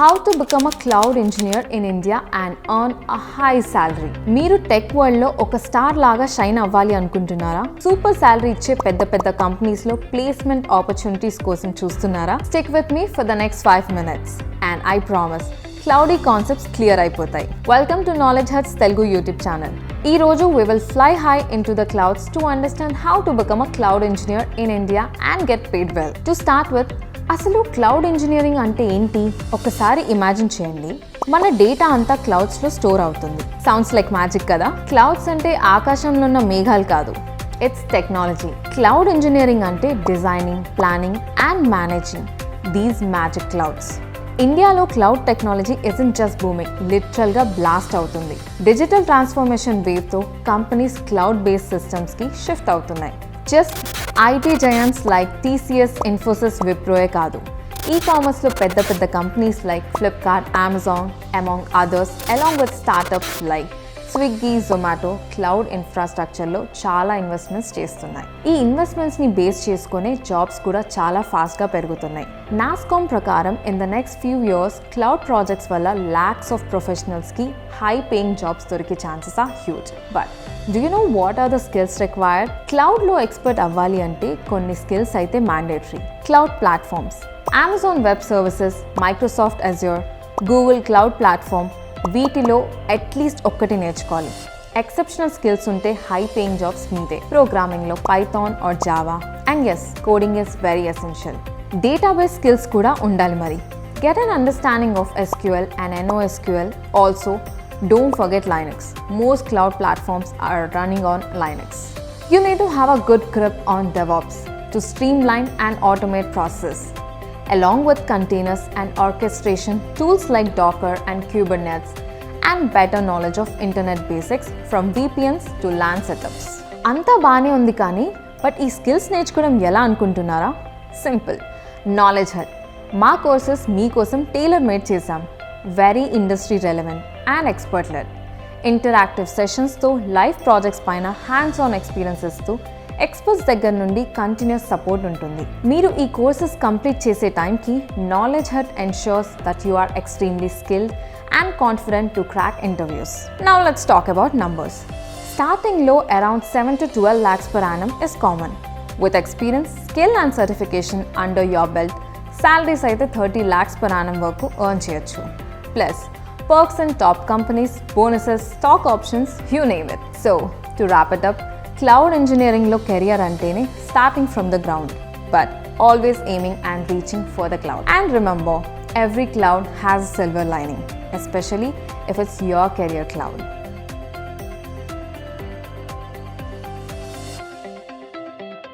How to become a cloud engineer in India and earn a high salary. మీరు tech world లో ఒక star లాగా shine అవ్వాలి అనుకుంటున్నారా? సూపర్ సాలరీ ఇచ్చే పెద్ద కంపెనీస్ లో ప్లేస్మెంట్ ఆపర్చునిటీస్ కోసం చూస్తున్నారా? Stick with me for the next 5 minutes and I promise cloudy concepts clear అయిపోతాయి. Welcome to KnowledgeHut's Telugu YouTube channel. ఈ రోజు we will fly high into the clouds to understand how to become a cloud engineer in India and get paid well. To start with, అసలు cloud engineering అంటే ఏంటి? ఒకసారి imagine చేయండి, మన data అంతా క్లౌడ్స్లో స్టోర్ అవుతుంది. సౌండ్స్ లైక్ మ్యాజిక్ కదా? క్లౌడ్స్ అంటే ఆకాశంలో ఉన్న మేఘాలు కాదు, ఇట్స్ టెక్నాలజీ. క్లౌడ్ ఇంజనీరింగ్ అంటే designing, planning and managing these magic clouds. ఇండియాలో cloud technology isn't just booming, లిటరల్గా బ్లాస్ట్ అవుతుంది. డిజిటల్ ట్రాన్స్ఫర్మేషన్ వేవ్తో కంపెనీస్ క్లౌడ్ బేస్డ్ సిస్టమ్స్కి షిఫ్ట్ అవుతున్నాయి. Just IT giants like TCS, Infosys, Wipro కాదు, ఈ-కామర్స్లో పెద్ద companies like Flipkart, Amazon among others, along with startups like Swiggy, Zomato cloud ఇన్ఫ్రాస్ట్రక్చర్లో చాలా ఇన్వెస్ట్మెంట్స్ చేస్తున్నాయి. ఈ ఇన్వెస్ట్మెంట్స్ని బేస్ చేసుకునే జాబ్స్ కూడా చాలా ఫాస్ట్గా పెరుగుతున్నాయి. నాస్కామ్ ప్రకారం in the next few years cloud projects వల్ల ల్యాక్స్ ఆఫ్ ప్రొఫెషనల్స్కి హై పేయింగ్ జాబ్స్ దొరికే chances are huge. But do you know what are the skills required? క్లౌడ్లో ఎక్స్పర్ట్ అవ్వాలి అంటే కొన్ని స్కిల్స్ అయితే mandatory. Cloud platforms, Amazon web services, Microsoft Azure, Google cloud platform, వీటిలో at least ఒక్కటి నేర్చుకోవాలి. ఎక్సెప్షనల్ స్కిల్స్ ఉంటే హై పేయింగ్ జాబ్స్ మీదే. ప్రోగ్రామింగ్లో Python or Java, and S, coding is very essential. Database skills కూడా ఉండాలి మరి. Get an understanding of SQL and NoSQL. Also, don't forget Linux. Most cloud platforms are running on Linux. You need to have a good grip on DevOps to streamline and automate process, along with containers and orchestration tools like Docker and Kubernetes, and better knowledge of internet basics from VPNs to LAN setups. అంతా బానే ఉంది కానీ but ఈ skills నేర్చుకోవడం ఎలా అనుకుంటున్నారా? Simple, KnowledgeHut మా courses మీకోసం టైలర్ మేడ్ చేశాం. Very industry relevant and expert led. Interactive సెషన్స్తో, లైవ్ ప్రాజెక్ట్స్ పైన హ్యాండ్స్ ఆన్ ఎక్స్పీరియన్సెస్తో, ఎక్స్పర్ట్స్ దగ్గర నుండి కంటిన్యూస్ సపోర్ట్ ఉంటుంది. మీరు ఈ కోర్సెస్ కంప్లీట్ చేసే టైంకి KnowledgeHut ensures that you are extremely skilled and confident to crack interviews. Now let's talk about numbers. Starting low around 7 to 12 lakhs per annum is common. With experience, skill and certification under your belt, salaries అయితే 30 lakhs per annum వరకు earn చేయొచ్చు. Plus, perks in top companies, bonuses, stock options, you name it. So, to wrap it up, cloud ఇంజనీరింగ్లో career అంటేనే starting from the ground, but always aiming and reaching for the cloud. And remember, every cloud has a silver lining, especially if it's your career cloud.